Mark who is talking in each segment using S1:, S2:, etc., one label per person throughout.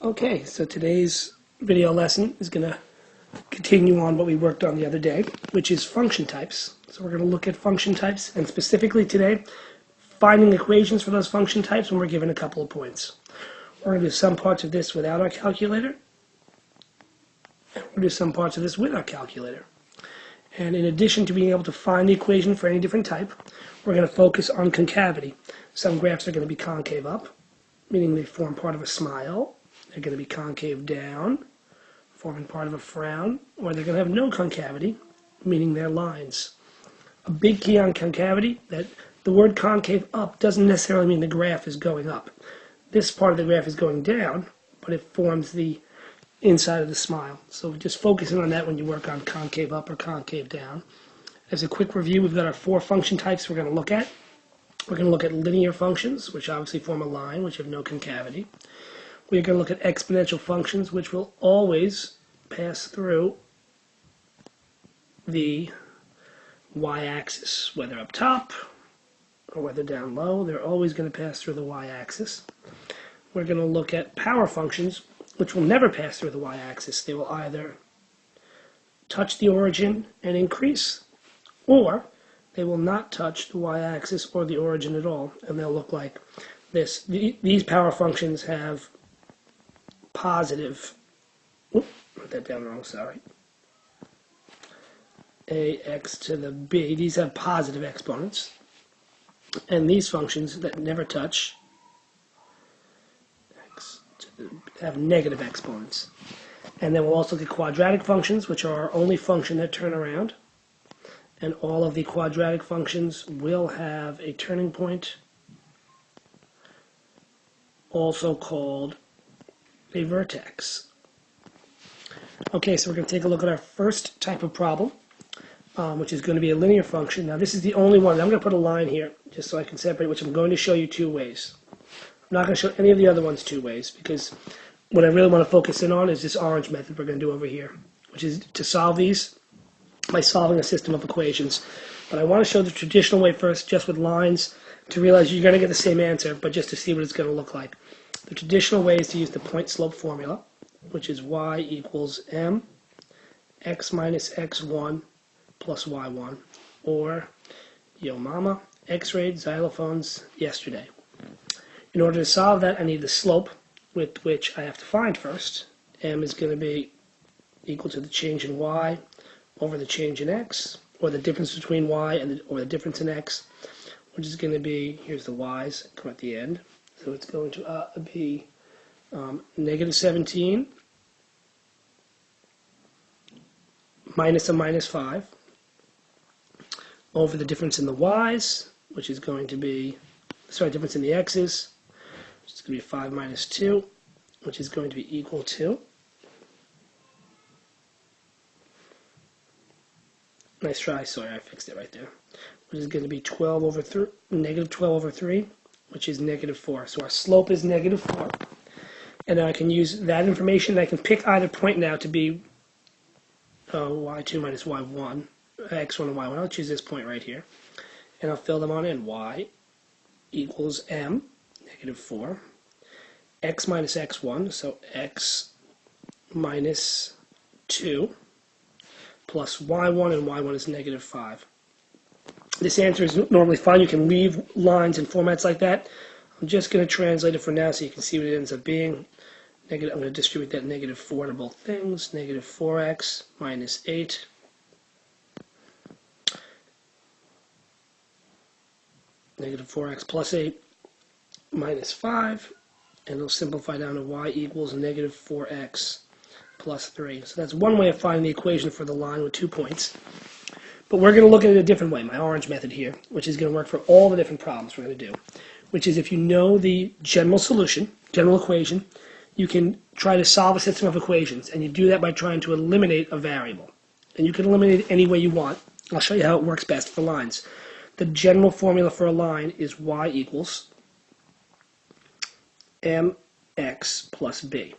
S1: Okay, so today's video lesson is going to continue on what we worked on the other day, which is function types. So we're going to look at function types, and specifically today, finding equations for those function types when we're given a couple of points. We're going to do some parts of this without our calculator, and we're going to do some parts of this with our calculator. And in addition to being able to find the equation for any different type, we're going to focus on concavity. Some graphs are going to be concave up, meaning they form part of a smile. They're going to be concave down, forming part of a frown, or they're going to have no concavity, meaning they're lines. A big key on concavity, that the word concave up doesn't necessarily mean the graph is going up. This part of the graph is going down, but it forms the inside of the smile. So just focusing on that when you work on concave up or concave down. As a quick review, we've got our four function types we're going to look at. We're going to look at linear functions, which obviously form a line, which have no concavity. We're going to look at exponential functions, which will always pass through the y-axis, whether up top or whether down low. They're always going to pass through the y-axis. We're going to look at power functions, which will never pass through the y-axis. They will either touch the origin and increase, or they will not touch the y-axis or the origin at all, and they'll look like this. These power functions have positive, wrote that down wrong, sorry, ax to the b. These have positive exponents, and these functions that never touch have negative exponents. And then we'll also get quadratic functions, which are our only function that turn around, and all of the quadratic functions will have a turning point, also called a vertex. Okay, so we're going to take a look at our first type of problem, which is going to be a linear function. Now this is the only one. I'm going to put a line here just so I can separate, which I'm going to show you two ways. I'm not going to show any of the other ones two ways, because what I really want to focus in on is this orange method we're going to do over here, which is to solve these by solving a system of equations. But I want to show the traditional way first, just with lines, to realize you're going to get the same answer, but just to see what it's going to look like. The traditional way is to use the point-slope formula, which is y equals m x minus x1 plus y1, or yo mama, x-rayed xylophones yesterday. In order to solve that, I need the slope, with which I have to find first. M is going to be equal to the change in y over the change in x, or the difference between y and or the difference in x, which is going to be, here's the y's, come at the end. So it's going to be negative 17 minus a minus 5 over the difference in the y's, which is going to be, difference in the x's, which is going to be 5 minus 2, which is going to be equal to, nice try, sorry, I fixed it right there, which is going to be negative 12 over 3, which is negative 4. So our slope is negative 4. And I can use that information. I can pick either point now to be y2 minus y1, x1 and y1. I'll choose this point right here. And I'll fill them on in. Y equals m, negative 4. X minus x1, so x minus 2, plus y1, and y1 is negative 5. This answer is normally fine. You can leave lines in formats like that. I'm just going to translate it for now so you can see what it ends up being. I'm going to distribute that negative 4 to both things. Negative 4x minus 8. Negative 4x plus 8 minus 5. And it'll simplify down to y equals negative 4x plus 3. So that's one way of finding the equation for the line with 2 points. But we're going to look at it a different way, my orange method here, which is going to work for all the different problems we're going to do, which is if you know the general solution, general equation, you can try to solve a system of equations, and you do that by trying to eliminate a variable. And you can eliminate it any way you want. I'll show you how it works best for lines. The general formula for a line is y equals mx plus b.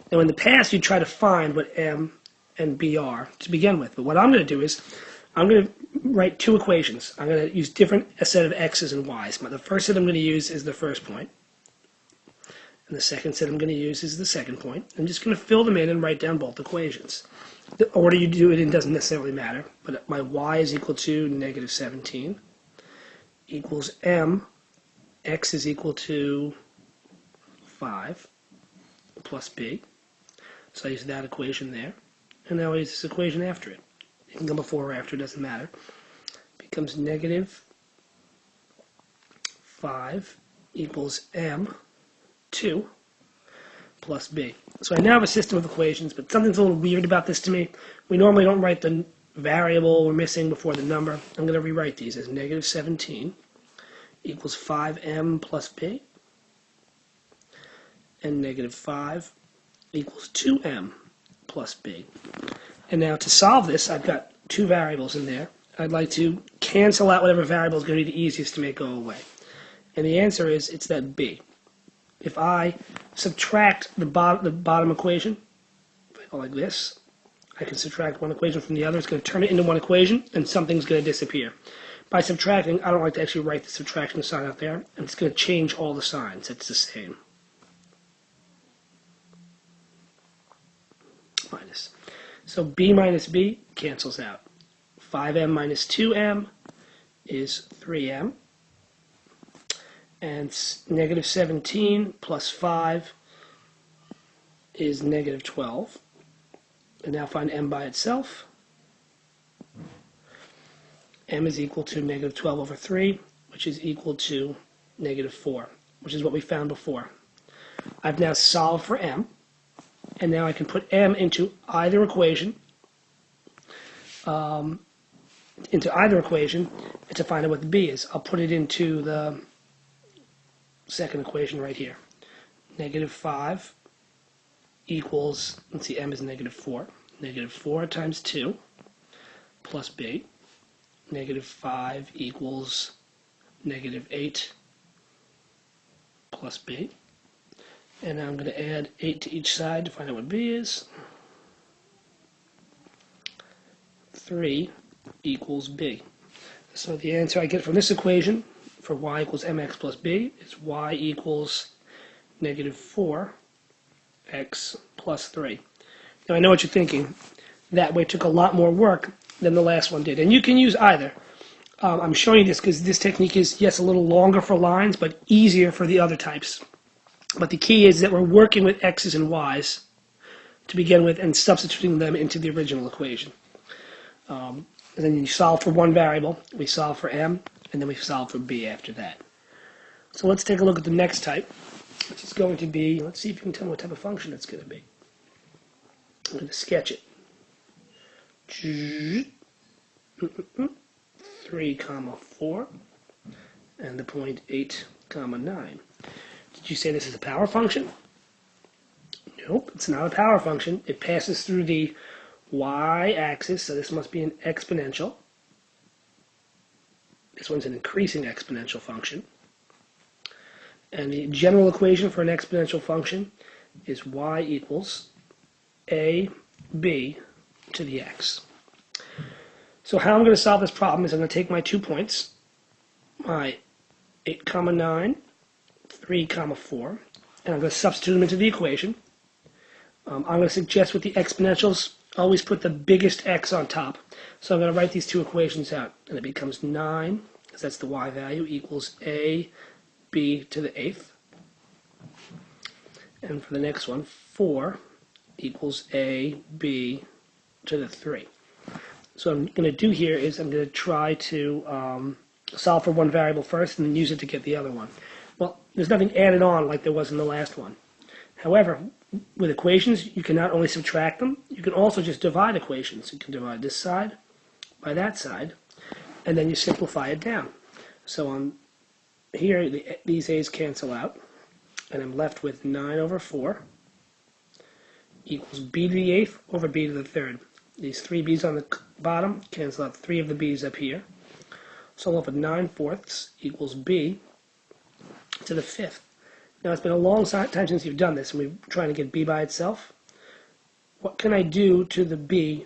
S1: Now in the past, you try to find what m and b are to begin with, but what I'm going to do is I'm going to write two equations. I'm going to use a set of x's and y's. The first that I'm going to use is the first point. And the second set I'm going to use is the second point. I'm just going to fill them in and write down both equations. The order you do it in doesn't necessarily matter, but my y is equal to negative 17 equals m, x is equal to 5 plus b. So I use that equation there. And now I use this equation after it. It can come before or after, it doesn't matter. It becomes negative 5 equals m 2 plus b. So I now have a system of equations, but something's a little weird about this to me. We normally don't write the variable we're missing before the number. I'm going to rewrite these as negative 17 equals 5m plus b, and negative 5 equals 2m plus b. And now to solve this, I've got two variables in there. I'd like to cancel out whatever variable is going to be the easiest to make go away. And the answer is, it's that b. If I subtract the bottom equation, if I go like this, I can subtract one equation from the other. It's going to turn it into one equation, and something's going to disappear. By subtracting, I don't like to actually write the subtraction sign out there, and it's going to change all the signs. It's the same. Minus. So b minus b cancels out. 5m minus 2m is 3m. And negative 17 plus 5 is negative 12. And now find m by itself. M is equal to negative 12 over 3, which is equal to negative 4, which is what we found before. I've now solved for m, and now I can put m into either equation, and to find out what the b is. I'll put it into the second equation right here. Negative 5 equals, let's see, m is negative 4. Negative 4 times 2 plus b. Negative 5 equals negative 8 plus b. And now I'm going to add 8 to each side to find out what b is. 3 equals b. So the answer I get from this equation for y equals mx plus b is y equals negative 4x plus 3. Now I know what you're thinking. That way took a lot more work than the last one did. And you can use either. I'm showing you this because this technique is, yes, a little longer for lines, but easier for the other types. But the key is that we're working with x's and y's to begin with and substituting them into the original equation. And then you solve for one variable, we solve for m, and then we solve for b after that. So let's take a look at the next type, which is going to be, let's see if you can tell me what type of function it's going to be. I'm going to sketch it. 3, 4, and the point 8, 9. Did you say this is a power function? Nope, it's not a power function. It passes through the y-axis, so this must be an exponential. This one's an increasing exponential function. And the general equation for an exponential function is y equals ab to the x. So how I'm going to solve this problem is I'm going to take my 2 points, my 8, 9, 3, 4, and I'm going to substitute them into the equation. I'm going to suggest with the exponentials, always put the biggest x on top. So I'm going to write these two equations out, and it becomes 9, because that's the y value, equals ab to the 8th. And for the next one, 4 equals ab to the 3. So what I'm going to do here is I'm going to try to solve for one variable first and then use it to get the other one. Well, there's nothing added on like there was in the last one. However, with equations, you can not only subtract them, you can also just divide equations. You can divide this side by that side, and then you simplify it down. So on here, these a's cancel out, and I'm left with 9 over 4 equals b to the 8th over b to the 3rd. These 3 b's on the bottom cancel out 3 of the b's up here. So I'm left with 9/4 equals b to the 5th. Now it's been a long time since you've done this, and we're trying to get b by itself. What can I do to the b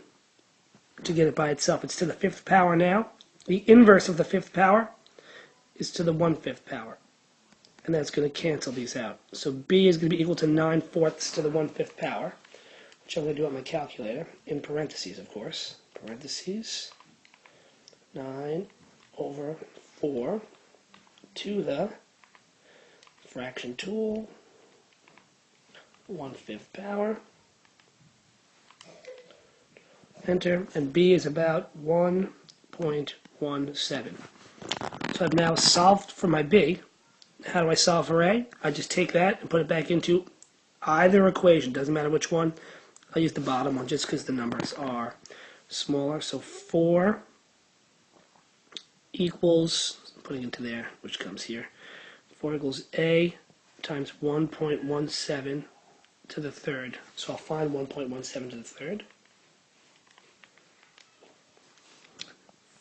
S1: to get it by itself? It's to the 5th power now. The inverse of the 5th power is to the 1/5 power. and that's going to cancel these out. So b is going to be equal to 9/4 to the 1/5 power, which I'm going to do on my calculator, in parentheses, of course. Parentheses, 9/4 to the fraction tool, 1/5 power. Enter, and b is about 1.17. So I've now solved for my b. How do I solve for a? I just take that and put it back into either equation. Doesn't matter which one. I'll use the bottom one just because the numbers are smaller. So 4 equals, putting into there, which comes here, 4 equals a times 1.17 to the third. So I'll find 1.17 to the third.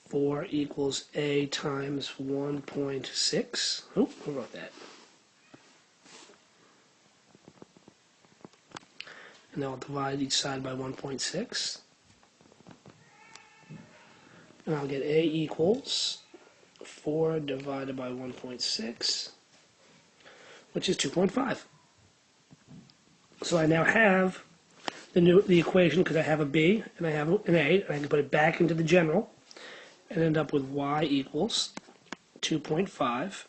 S1: 4 equals a times 1.6. Oh, who wrote that? And now I'll divide each side by 1.6. And I'll get a equals 4 divided by 1.6, which is 2.5. So I now have the equation because I have a b and I have an a, and I can put it back into the general and end up with y equals 2.5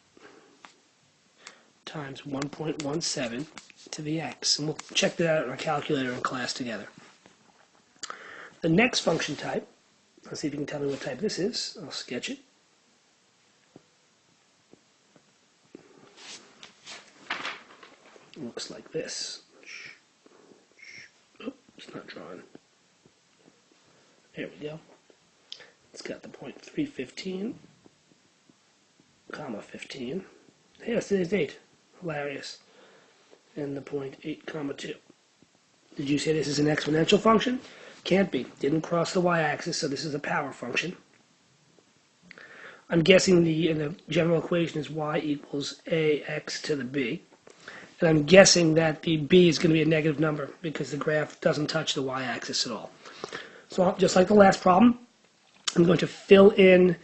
S1: times 1.17 to the x. And we'll check that out in our calculator in class together. The next function type, let's see if you can tell me what type this is. I'll sketch it. It looks like this. Oh, it's not drawn. There we go. It's got the point 315, comma 15. Hey, that's today's date. Hilarious. And the point 8, comma 2. Did you say this is an exponential function? Can't be. Didn't cross the y-axis, so this is a power function. I'm guessing the general equation is y equals ax to the b. And I'm guessing that the b is going to be a negative number because the graph doesn't touch the y-axis at all. So just like the last problem, I'm going to fill in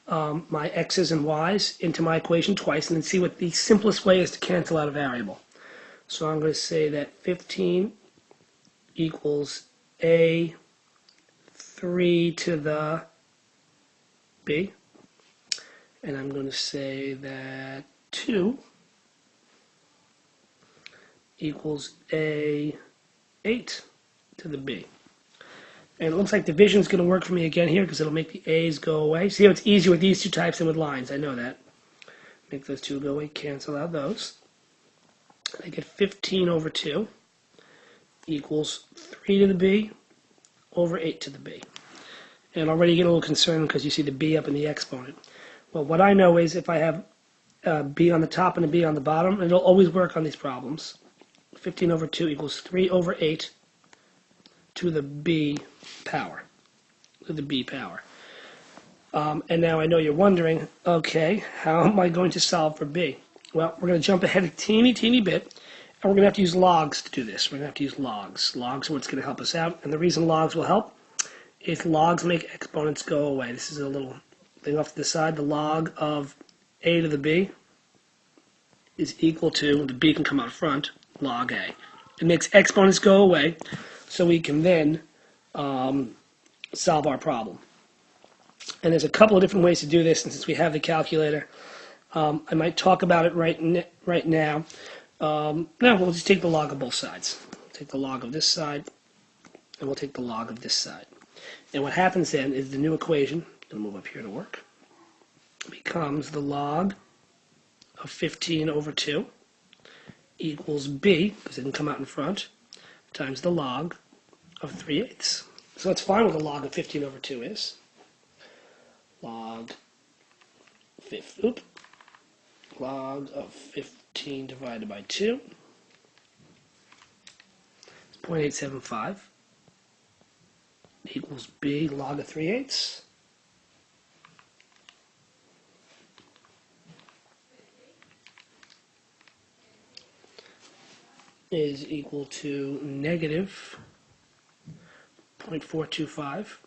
S1: my x's and y's into my equation twice and then see what the simplest way is to cancel out a variable. So I'm going to say that 15 equals a 3 to the b. And I'm going to say that 2 equals a 8 to the b. And it looks like division is going to work for me again here because it'll make the a's go away. See how it's easier with these two types than with lines. I know that. Make those two go away, cancel out those. I get 15 over 2 equals 3 to the b over 8 to the b. And already get a little concerned because you see the b up in the exponent. Well, what I know is if I have a b on the top and a b on the bottom, it'll always work on these problems. 15 over 2 equals 3 over 8 to the b power. And now I know you're wondering, okay, how am I going to solve for b? Well, we're going to jump ahead a teeny bit, and we're going to have to use logs to do this. We're going to have to use logs. Logs are what's going to help us out, and the reason logs will help is logs make exponents go away. This is a little thing off to the side. The log of a to the b is equal to, the b can come out front, log a. It makes exponents go away, so we can then solve our problem. And there's a couple of different ways to do this, and since we have the calculator, I might talk about it right now. No, we'll just take the log of both sides. Take the log of this side, and we'll take the log of this side. And what happens then is the new equation, I'm going to move up here to work, becomes the log of 15 over 2 equals b, because it didn't come out in front, times the log of 3/8. So let's find what the log of 15 over 2 is. Log of 15 divided by 2 is 0.875 equals b log of 3/8. Is equal to negative 0.425.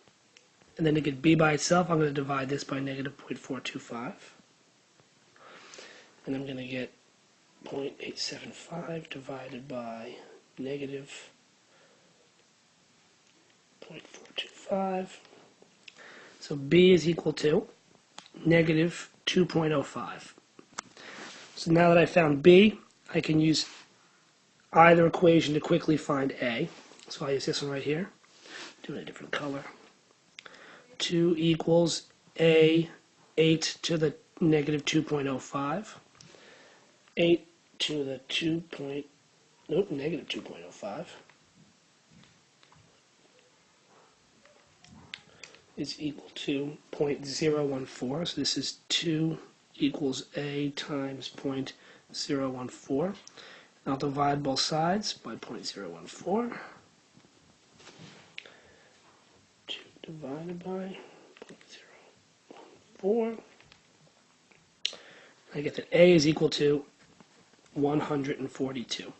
S1: And then to get b by itself, I'm going to divide this by negative 0.425. And I'm going to get .875 divided by negative 0.425. So B is equal to negative 2.05. So now that I found B, I can use either equation to quickly find A. So I'll use this one right here. Do it in a different color. 2 equals A, 8 to the negative 2.05. 8 to the negative 2.05 is equal to 0.014. So this is 2 equals A times 0.014. I'll divide both sides by 0.014. 2 divided by 0.014. I get that A is equal to 142.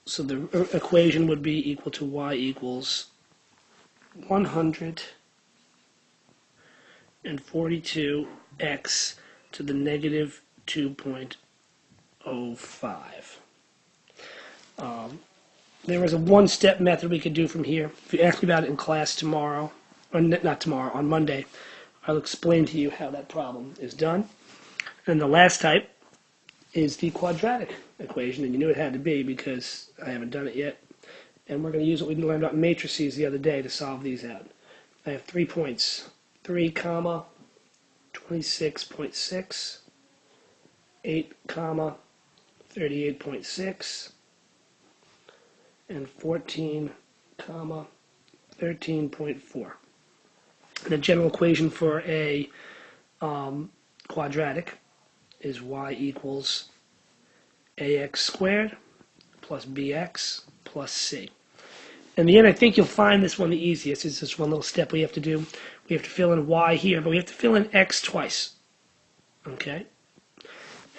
S1: So the equation would be equal to Y equals 142x to the negative 2.05. There was a one-step method we could do from here. If you ask me about it in class tomorrow, or not tomorrow, on Monday, I'll explain to you how that problem is done. And the last type is the quadratic equation, and you knew it had to be because I haven't done it yet. And we're going to use what we learned about matrices the other day to solve these out. I have 3 points, 3 comma 26.6, 8 comma 38.6, and 14 comma 13.4. The general equation for a quadratic is y equals ax squared plus bx plus c. In the end, I think you'll find this one the easiest. It's just one little step we have to do. We have to fill in y here, but we have to fill in x twice. Okay?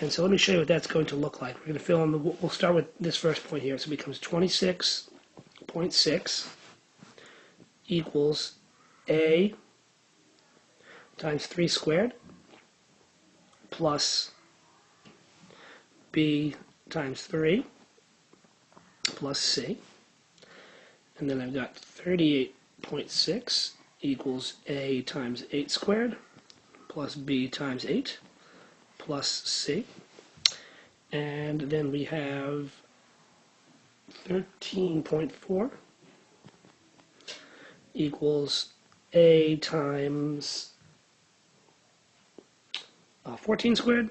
S1: And so let me show you what that's going to look like. We're going to fill in we'll start with this first point here. So it becomes 26.6 equals a times 3 squared plus b times 3 plus c. And then I've got 38.6 equals a times 8 squared plus b times 8 plus c. And then we have 13.4 equals a times 14 squared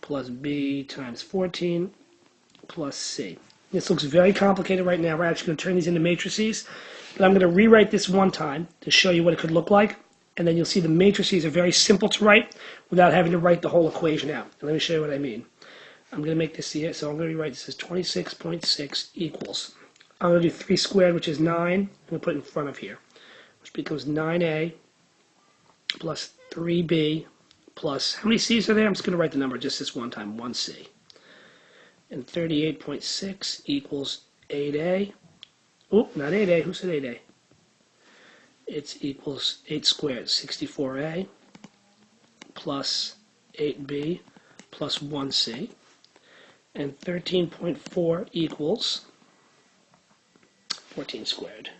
S1: plus b times 14 plus c. This looks very complicated right now. We're actually going to turn these into matrices, but I'm going to rewrite this one time to show you what it could look like, and then you'll see the matrices are very simple to write without having to write the whole equation out. And let me show you what I mean. I'm going to make this here, so I'm going to rewrite this as 26.6 equals. I'm going to do 3 squared, which is 9. I'm going to put it in front of here, which becomes 9a plus 3b plus, how many c's are there? I'm just going to write the number just this one time, 1c. And 38.6 equals 8a. Oh, not 8a. Who said 8a? It's equals 8 squared, 64a, plus 8b, plus 1c. And 13.4 equals 14 squared.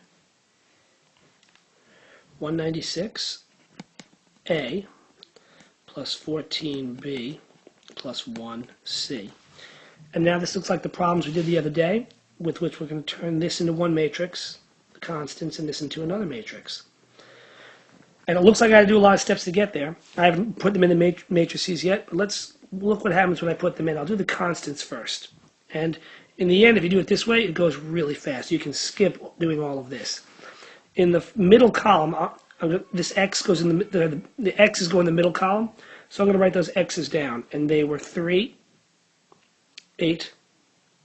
S1: 196a plus 14b plus 1c. And now this looks like the problems we did the other day, with which we're going to turn this into one matrix, the constants, and this into another matrix. And it looks like I got to do a lot of steps to get there. I haven't put them in the matrices yet, but let's look what happens when I put them in. I'll do the constants first. And in the end, if you do it this way, it goes really fast. You can skip doing all of this. In the middle column, this x goes in the x's go in the middle column, so I'm going to write those x's down. And they were 3, 8,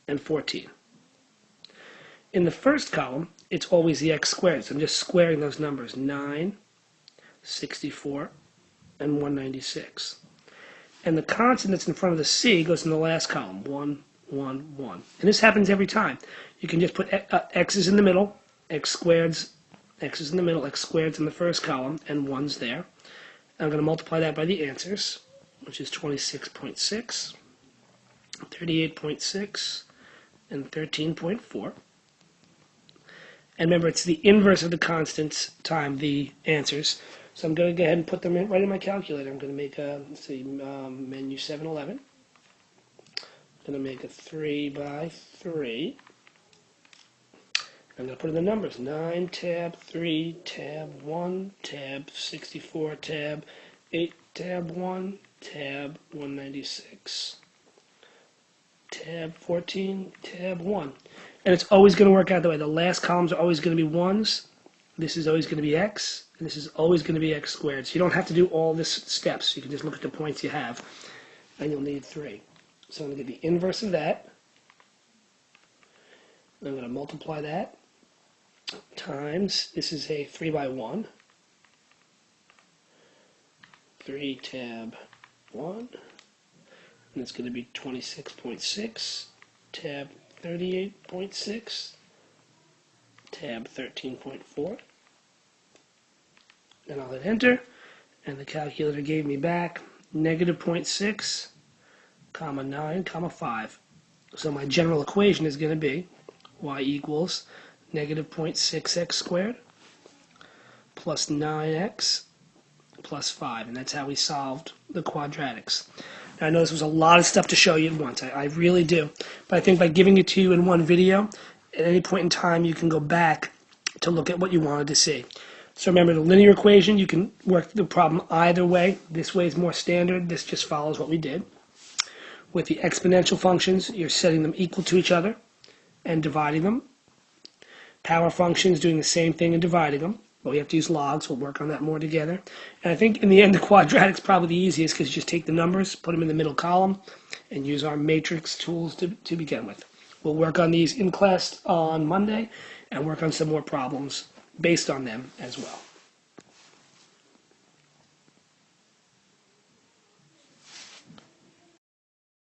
S1: and 14. In the first column, it's always the x squared. So I'm just squaring those numbers, 9, 64, and 196. And the constant that's in front of the c goes in the last column, 1, 1, 1. And this happens every time. You can just put x's in the middle, x squareds, x's in the middle, x squareds in the first column, and 1's there. I'm going to multiply that by the answers. which is 26.6, 38.6, and 13.4. And remember, it's the inverse of the constants times the answers. So I'm going to go ahead and put them right in my calculator. I'm going to make a, let's see, menu 711. I'm going to make a 3 by 3. I'm going to put in the numbers. 9, tab, 3, tab, 1, tab, 64, tab, 8, tab, 1, tab, 196, tab, 14, tab, 1. And it's always going to work out that way. The last columns are always going to be 1s. This is always going to be x. And this is always going to be x squared. So you don't have to do all this steps. You can just look at the points you have. And you'll need 3. So I'm going to get the inverse of that. I'm going to multiply that times, this is a 3 by 1. 3 tab 1. And it's going to be 26.6 tab 38.6 tab 13.4. And I'll hit enter, and the calculator gave me back negative 0.6, comma 9, comma 5. So my general equation is going to be y equals negative 0.6x squared plus 9x plus 5. And that's how we solved the quadratics. Now, I know this was a lot of stuff to show you at once. I really do. But I think by giving it to you in one video, at any point in time, you can go back to look at what you wanted to see. So remember, the linear equation, you can work the problem either way. This way is more standard. This just follows what we did. With the exponential functions, you're setting them equal to each other and dividing them. Power functions, doing the same thing and dividing them. But we have to use logs. We'll work on that more together. And I think in the end, the quadratic's probably the easiest because you just take the numbers, put them in the middle column, and use our matrix tools to begin with. We'll work on these in class on Monday and work on some more problems based on them as well.